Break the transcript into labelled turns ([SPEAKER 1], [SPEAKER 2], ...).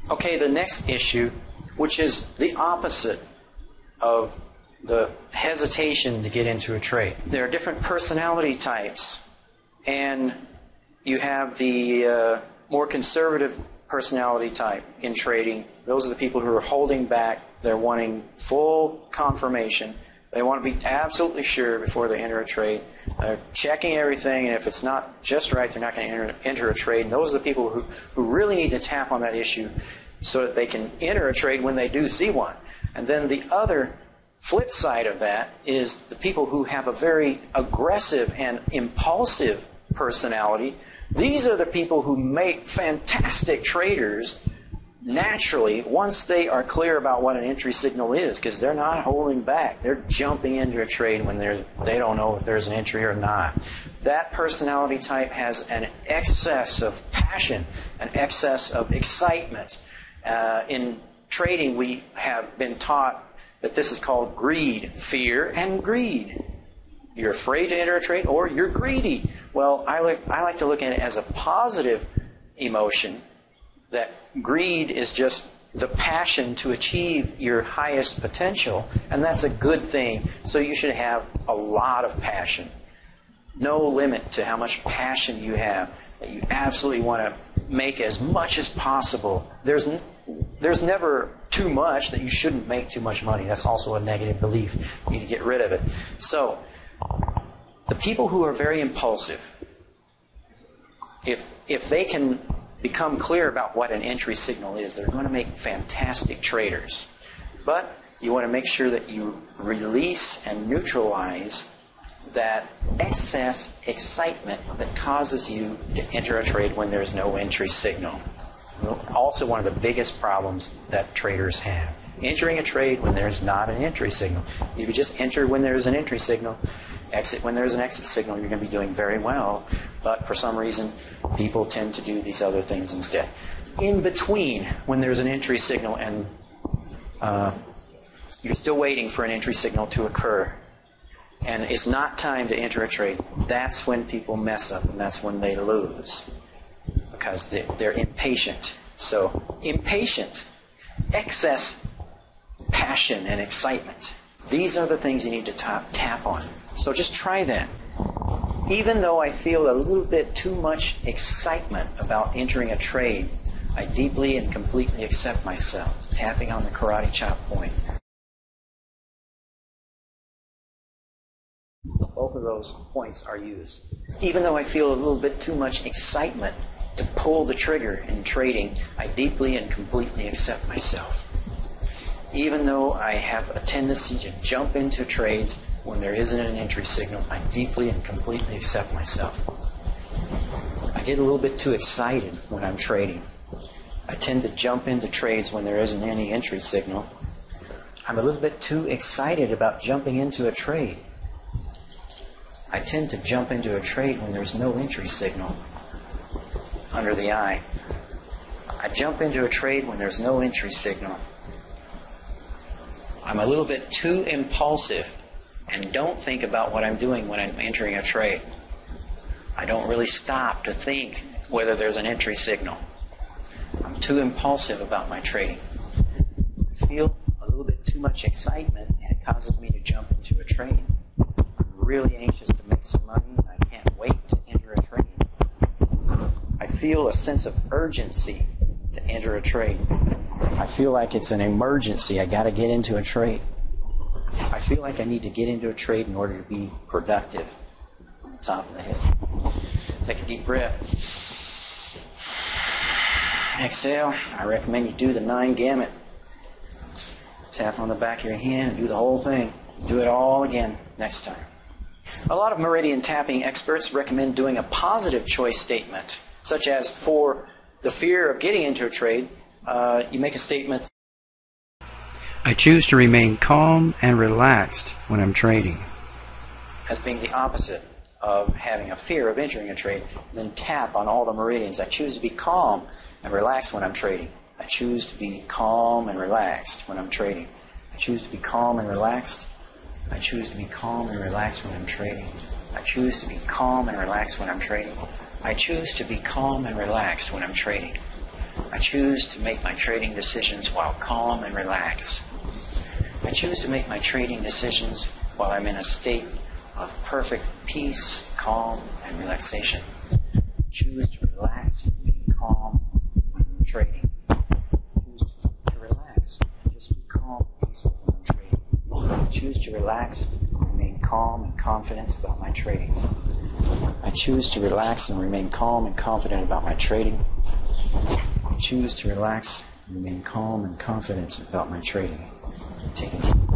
[SPEAKER 1] Okay, the next issue, which is the opposite of the hesitation to get into a trade. There are different personality types, and you have the more conservative personality type in trading. Those are the people who are holding back. They're wanting full confirmation. They want to be absolutely sure before they enter a trade. They're checking everything, and if it's not just right, they're not going to enter a trade. And those are the people who really need to tap on that issue so that they can enter a trade when they do see one. And then the other flip side of that is the people who have a very aggressive and impulsive personality. These are the people who make fantastic traders naturally once they are clear about what an entry signal is, because they're not holding back. They're jumping into a trade when they don't know if there's an entry or not. That personality type has an excess of passion, an excess of excitement. In trading, we have been taught that this is called greed, fear, and greed. You're afraid to enter a trade, or you're greedy. Well, I like to look at it as a positive emotion, that greed is just the passion to achieve your highest potential, and that's a good thing. So you should have a lot of passion. No limit to how much passion you have, that you absolutely want to make as much as possible. There's never too much, that you shouldn't make too much money. That's also a negative belief. You need to get rid of it. So, the people who are very impulsive, if they can become clear about what an entry signal is, they're going to make fantastic traders. But you want to make sure that you release and neutralize that excess excitement that causes you to enter a trade when there's no entry signal. Also one of the biggest problems that traders have. Entering a trade when there's not an entry signal. You could just enter when there's an entry signal, exit when there's an exit signal. You're going to be doing very well. But for some reason, people tend to do these other things instead. In between, when there's an entry signal and you're still waiting for an entry signal to occur, and it's not time to enter a trade, that's when people mess up, and that's when they lose, because they're impatient. So impatient, excess passion and excitement, these are the things you need to tap on. So just try that. Even though I feel a little bit too much excitement about entering a trade, I deeply and completely accept myself. Tapping on the karate chop point. Both of those points are used. Even though I feel a little bit too much excitement to pull the trigger in trading, I deeply and completely accept myself. Even though I have a tendency to jump into trades when there isn't an entry signal, I deeply and completely accept myself. I get a little bit too excited when I'm trading. I tend to jump into trades when there isn't any entry signal. I'm a little bit too excited about jumping into a trade. I tend to jump into a trade when there's no entry signal under the eye. I jump into a trade when there's no entry signal. I'm a little bit too impulsive and don't think about what I'm doing when I'm entering a trade. I don't really stop to think whether there's an entry signal. I'm too impulsive about my trading. I feel a little bit too much excitement, and it causes me to jump into a trade. I'm really anxious to make some money, and I can't wait to enter a trade. I feel a sense of urgency to enter a trade. I feel like it's an emergency. I got to get into a trade. I feel like I need to get into a trade in order to be productive. Top of the head. Take a deep breath. Exhale. I recommend you do the 9 gamut. Tap on the back of your hand and do the whole thing. Do it all again next time. A lot of Meridian Tapping experts recommend doing a positive choice statement, such as, for the fear of getting into a trade, you make a statement, I choose to remain calm and relaxed when I'm trading. As being the opposite of having a fear of entering a trade. Then tap on all the meridians. I choose to be calm and relaxed when I'm trading. I choose to be calm and relaxed when I'm trading. I choose to be calm and relaxed. I choose to be calm and relaxed when I'm trading. I choose to be calm and relaxed when I'm trading. I choose to be calm and relaxed when I'm trading. I choose to make my trading decisions while calm and relaxed. I choose to make my trading decisions while I'm in a state of perfect peace, calm, and relaxation. I choose to relax and be calm when I'm trading. I choose to relax and just be calm and peaceful when I'm trading. I choose to relax and remain calm and confident about my trading. I choose to relax and remain calm and confident about my trading. I choose to relax and remain calm and confident about my trading. Take a deep